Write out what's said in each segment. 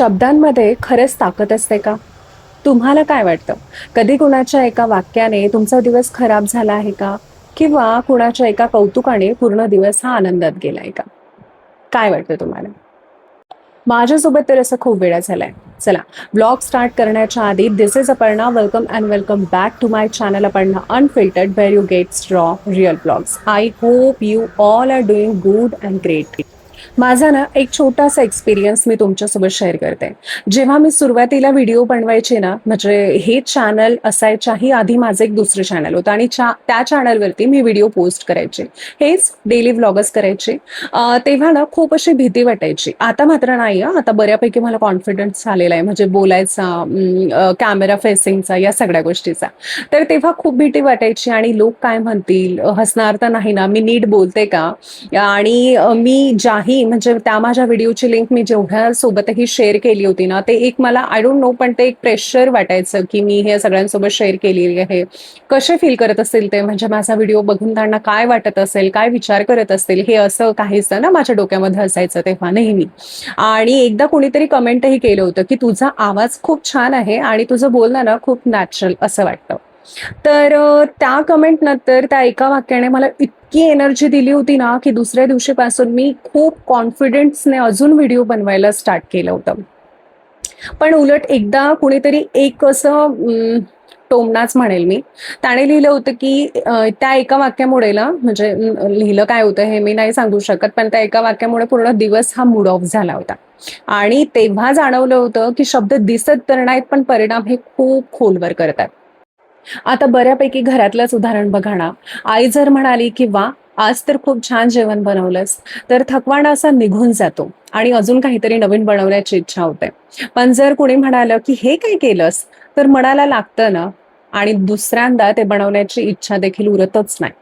शब्दांमध्ये खरंच ताकद असते का? तुम्हाला काय वाटतं? कधी कुणाच्या एका वाक्याने तुमचा दिवस खराब झाला आहे का? किंवा कुणाच्या एका कौतुकाने पूर्ण दिवस हा आनंदात गेलाय का? काय वाटतं तुम्हाला? माझ्यासोबत तर असं खूप वेळा झालंय. चला, व्लॉग स्टार्ट करण्याच्या आधी this is Aparna. Welcome and welcome back to my channel Aparna unfiltered, where you gets raw real vlogs. I hope you all are doing good and great. माझा ना एक छोटासा एक्सपिरियन्स मी तुमच्यासोबत शेअर करते. जेव्हा मी सुरुवातीला व्हिडिओ बनवायचे ना, म्हणजे हे चॅनल असायच्याही आधी माझं एक दुसरं चॅनल होतं आणि त्या चॅनलवरती मी व्हिडिओ पोस्ट करायचे. हेच डेली व्लॉगच करायचे. तेव्हा ना खूप अशी भीती वाटायची. आता मात्र नाही हं. आता बऱ्यापैकी मला कॉन्फिडन्स आलेला आहे, म्हणजे बोलायचा, कॅमेरा फेसिंगचा, या सगळ्या गोष्टीचा. तर तेव्हा खूप भीती वाटायची आणि लोक काय म्हणतील? हसणार तर नाही ना? मी नीट बोलते का? आणि मी ज्याही म्हणजे त्या माझ्या व्हिडिओची लिंक मी जेवढ्या सोबतही शेअर केली होती ना, ते एक मला आय डोंट नो, पण ते एक प्रेशर वाटायचं, की मी हे सगळ्यांसोबत शेअर केलेली आहे. कसे फील करत असतील ते? म्हणजे माझा व्हिडिओ बघून त्यांना काय वाटत असेल? काय विचार करत असतील? हे असं काहीसं ना माझ्या डोक्यामध्ये असायचं तेव्हा नेहमी. आणि एकदा कोणीतरी कमेंटही केलं होतं, की "तुझा आवाज खूप छान आहे आणि तुझं बोलणं ना खूप नॅचरल असं वाटतं." तर त्या कमेंट नंतर त्या एका वाक्याने मला इतकी एनर्जी दिली होती ना, की दुसऱ्या दिवशीपासून मी खूप कॉन्फिडन्सने अजून व्हिडिओ बनवायला स्टार्ट केलं होतं. पण उलट एकदा कुणीतरी एक असं टोमणाच म्हणेल मी, त्याने लिहिलं होतं, की त्या एका वाक्यामुळे ना, म्हणजे लिहिलं काय होतं हे मी नाही सांगू शकत, पण त्या एका वाक्यामुळे पूर्ण दिवस हा मूड ऑफ झाला होता. आणि तेव्हा जाणवलं होतं, की शब्द दिसत तर नाहीत, पण परिणाम हे खूप खोलवर करतात. आता बऱ्यापैकी घरातलंच उदाहरण बघा ना. आई जर म्हणाली, की "वाह! आज तर खूप छान जेवण बनवलंस." तर थकवाना असा निघून जातो आणि अजून काहीतरी नवीन बनवण्याची इच्छा होते. पण जर कोणी म्हणालं, की "हे काय केलंस?" तर मनाला लागतं ना आणि दुसऱ्यांदा ते बनवण्याची इच्छा देखील उरतच नाही.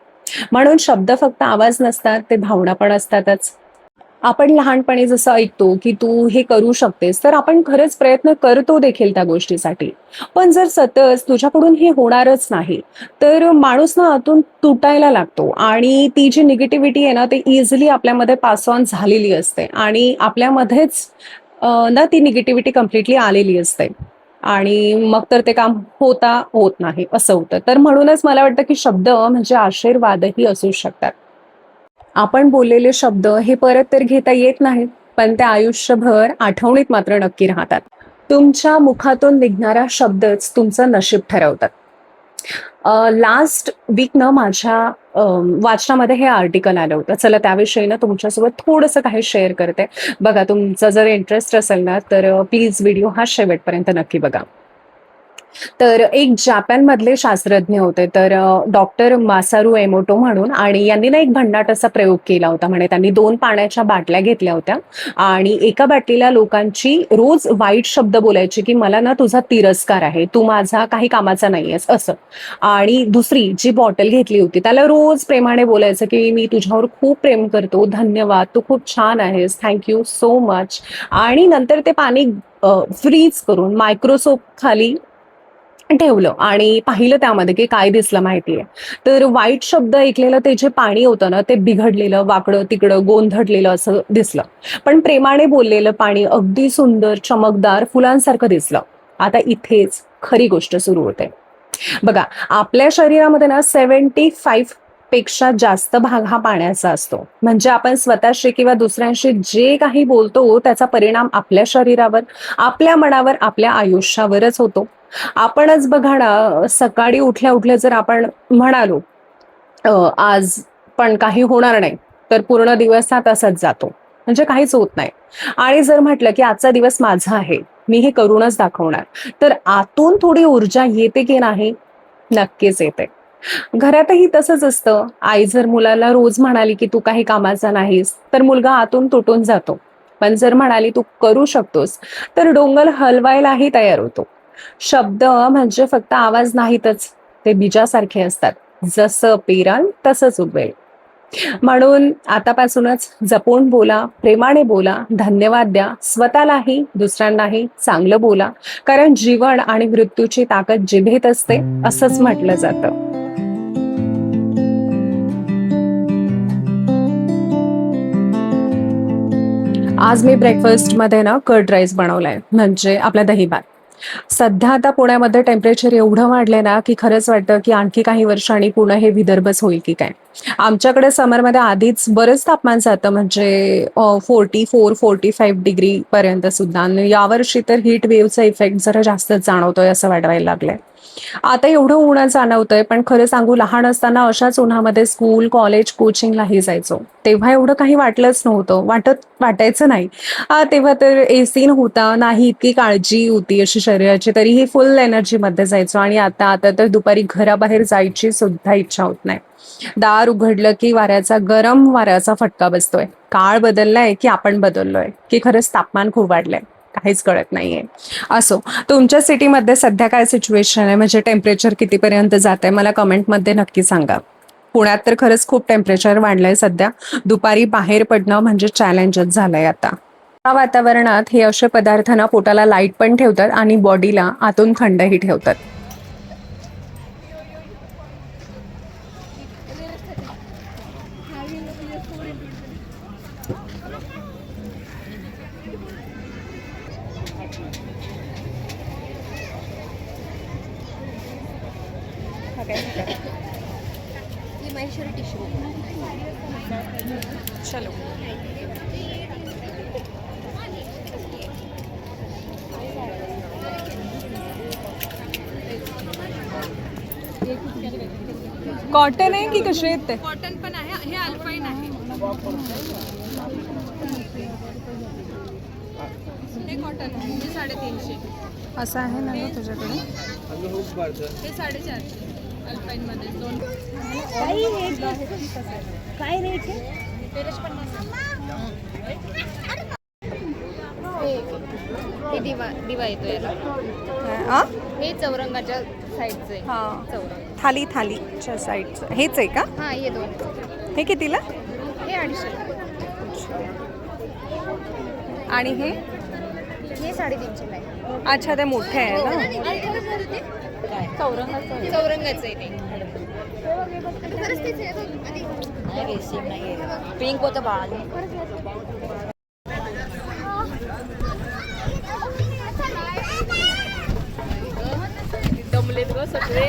म्हणून शब्द फक्त आवाज नसतात, ते भावना पण असतातच. आपण लहानपणी जसं ऐकतो, की "तू हे करू शकतेस," तर आपण खरंच प्रयत्न करतो देखील त्या गोष्टीसाठी. पण जर सतत तुझ्याकडून हे होणारच नाही, तर माणूस ना आतून तुटायला लागतो आणि ती जी निगेटिव्हिटी आहे ना, ती इझिली आपल्यामध्ये पास ऑन झालेली असते आणि आपल्यामध्येच ना ती निगेटिव्हिटी कंप्लीटली आलेली असते. आणि मग तर ते काम होत नाही, असं होतं. तर म्हणूनच मला वाटतं, की शब्द म्हणजे आशीर्वादही असू शकतात. आपण बोललेले शब्द हे परत तर घेता येत नाहीत, पण ते आयुष्यभर आठवणीत मात्र नक्की राहतात. तुमच्या मुखातून निघणारा शब्दच तुमचं नशीब ठरवतात. लास्ट वीकनं माझ्या वाचनामध्ये हे आर्टिकल आलं होतं. चला त्याविषयी ना तुमच्यासोबत थोडंसं काही शेअर करते. बघा, तुमचा जर इंटरेस्ट असेल ना, तर प्लीज व्हिडिओ हा शेवटपर्यंत नक्की बघा. तर एक जपानमधले शास्त्रज्ञ होते. तर डॉक्टर मासारू एमोटो म्हणून, आणि यांनी ना एक भन्नाट असा प्रयोग केला होता. म्हणे त्यांनी 2 पाण्याच्या बाटल्या घेतल्या होत्या आणि एका बाटलीला लोकांची रोज वाईट शब्द बोलायचे, की "मला ना तुझा तिरस्कार आहे. तू माझा काही कामाचा नाहीयेस," असं. आणि दुसरी जी बॉटल घेतली होती त्याला रोज प्रेमाने बोलायचं, की "मी तुझ्यावर खूप प्रेम करतो. धन्यवाद. तू खूप छान आहेस. Thank you so much." आणि नंतर ते पाणी फ्रीज करून मायक्रोस्कोप खाली ठेवलं आणि पाहिलं त्यामध्ये, की काय दिसलं माहितीये. तर वाईट शब्द ऐकलेलं ते जे पाणी होतं ना, ते बिघडलेलं, वाकडं-तिकडं, गोंधळलेलं असं दिसलं. पण प्रेमाने बोललेलं पाणी अगदी सुंदर, चमकदार, फुलांसारखं दिसलं. आता इथेच खरी गोष्ट सुरू होते. बघा, आपल्या शरीरामध्ये ना 75 पेक्षा जास्त भाग हा पाण्याचा असतो. म्हणजे आपण स्वतःशी किंवा दुसऱ्यांशी जे काही बोलतो, त्याचा परिणाम आपल्या शरीरावर, आपल्या मनावर, आपल्या आयुष्यावरच होतो. आपणच बघा ना, सकाळी उठल्या-उठल्या जर आपण म्हणालो, आज पण काही होणार नाही, तर पूर्ण दिवस हा तसाच जातो. म्हणजे काहीच होत नाही. आणि जर म्हटलं, की आजचा दिवस माझा आहे, मी हे करूनच दाखवणार, तर आतून थोडी ऊर्जा येते की नाही? नक्कीच येते. घरातही तसंच असतं. आई जर मुलाला रोज म्हणाली, की "तू काही कामाचा नाहीस," तर मुलगा आतून तुटून जातो. पण जर म्हणाली, "तू करू शकतोस," तर डोंगर हलवायलाही तयार होतो. शब्द म्हणजे फक्त आवाज नाहीतच, ते बीजासारखे असतात. जसं पेराल तसंच उगवेल. म्हणून आतापासूनच जपून बोला, प्रेमाने बोला, धन्यवाद द्या. स्वतःलाही, दुसऱ्यांनाही चांगलं बोला. कारण जीवन आणि मृत्यूची ताकद जिभेत असते, असंच म्हटलं जातं. आज मी ब्रेकफास्टमध्ये ना कर्ड राईस बनवलाय, म्हणजे आपला दही भात. सध्या आता पुण्यामध्ये टेम्परेचर एवढं वाढलंय ना, की खरंच वाटतं, की आणखी काही वर्षांनी पुणे हे विदर्भच होईल की काय? आमच्याकडे समरमध्ये आधीच बरंच तापमान जातं, म्हणजे 44-45 डिग्री पर्यंत सुद्धा, आणि यावर्षी तर हीट वेव्हचा इफेक्ट जरा जास्तच जाणवतोय असं वाटायला लागलंय. आता एवढं ऊन जाणवतंय, पण खरं सांगू लहान असताना अशाच उन्हामध्ये स्कूल, कॉलेज, कोचिंगलाही जायचो. तेव्हा एवढं काही वाटलंच नव्हतं, वाटायचं नाही. तेव्हा तर एसी नव्हता, नाही इतकी काळजी होती अशी शरीराची, तरीही फुल एनर्जीमध्ये जायचो. आणि आता तर दुपारी घराबाहेर जायची सुद्धा इच्छा होत नाही. दार उघडलं की गरम वाऱ्याचा फटका बसतोय. काळ बदललाय की आपण बदललोय, की खरंच तापमान खूप वाढलंय? काहीच कळत नाहीये. असो, तुमच्या सिटीमध्ये सध्या काय सिच्युएशन आहे? म्हणजे टेम्परेचर कितीपर्यंत जातंय? मला कमेंटमध्ये नक्की सांगा. पुण्यात तर खरंच खूप टेम्परेचर वाढलंय सध्या. दुपारी बाहेर पडणं म्हणजे चॅलेंजच झालंय आता. या वातावरणात हे असे पदार्थ ना पोटाला लाईट पण ठेवतात आणि बॉडीला आतून थंडही ठेवतात. ये महेश्वरी टिश्यू चलो. कॉटन आहे की कसे आहेत ते? कॉटन पण आहे, हे अल्पाईन आहे. हे कॉटन आहे, हे 350. असं आहे ना गं तुझ्याकडे? हे 450 अल्पाईन मध्ये दोन. काय रेट आहे? हे दिवा येतो याला. हे चौरंगाच्या साईडचं आहे. हां, चौरंग. थालीच्या साईडचं हेच आहे का? हां, हे दोन. हे कितीला? हे 250. आणि हे? हे 350 आहे. अच्छा, ते मोठे आहे ना? चौरंगाचं आहे ते. पिंक होतं बाळ. दमलेत ग सगळे.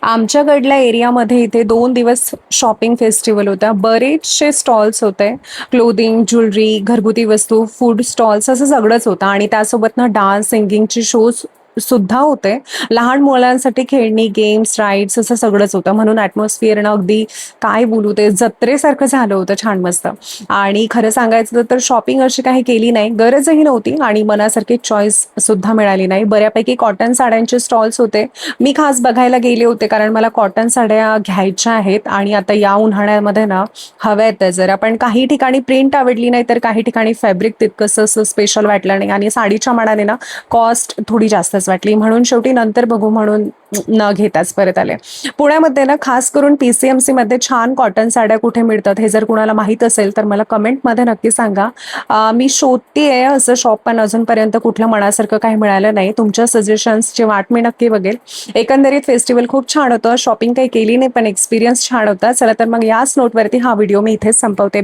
आमच्याकडल्या एरियामध्ये इथे 2 दिवस शॉपिंग फेस्टिवल होता. बरेचसे स्टॉल्स होते. क्लोथिंग, ज्वेलरी, घरगुती वस्तू, फूड स्टॉल्स असं सगळंच होतं. आणि त्यासोबत ना डान्स, सिंगिंगचे शोज सुद्धा होते. लहान मुलांसाठी खेळणी, गेम्स, राईड्स असं सगळंच होतं. म्हणून ॲटमॉस्फिअर ना अगदी काय बोलू, ते जत्रेसारखं झालं होतं, छान मस्त. आणि खरं सांगायचं तर शॉपिंग अशी काही केली नाही, गरजही नव्हती, आणि मनासारखी चॉईस सुद्धा मिळाली नाही. बऱ्यापैकी कॉटन साड्यांचे स्टॉल्स होते. मी खास बघायला गेले होते, कारण मला कॉटन साड्या घ्यायच्या आहेत आणि आता या उन्हाळ्यामध्ये ना हव्या आहेत जरा. पण काही ठिकाणी प्रिंट आवडली नाही, तर काही ठिकाणी फॅब्रिक तितकंसं असं स्पेशल वाटलं नाही, आणि साडीच्या मानाने ना कॉस्ट थोडी जास्तच वाटली. म्हणून शेवटी नंतर बघू म्हणून न घेताच परत आले. पुण्यामध्ये ना खास करून PCMC मध्ये छान कॉटन साड्या कुठे मिळतात हे जर कुणाला माहीत असेल तर मला कमेंटमध्ये नक्की सांगा. मी शोधतेय असं शॉप, पण अजूनपर्यंत कुठलं मनासारखं काही मिळालं नाही. तुमच्या सजेशन्सची वाट मी नक्की बघेल. एकंदरीत फेस्टिवल खूप छान होतं. शॉपिंग काही केली नाही, पण एक्सपिरियन्स छान होता. चला तर मग याच नोटवरती हा व्हिडिओ मी इथेच संपवते.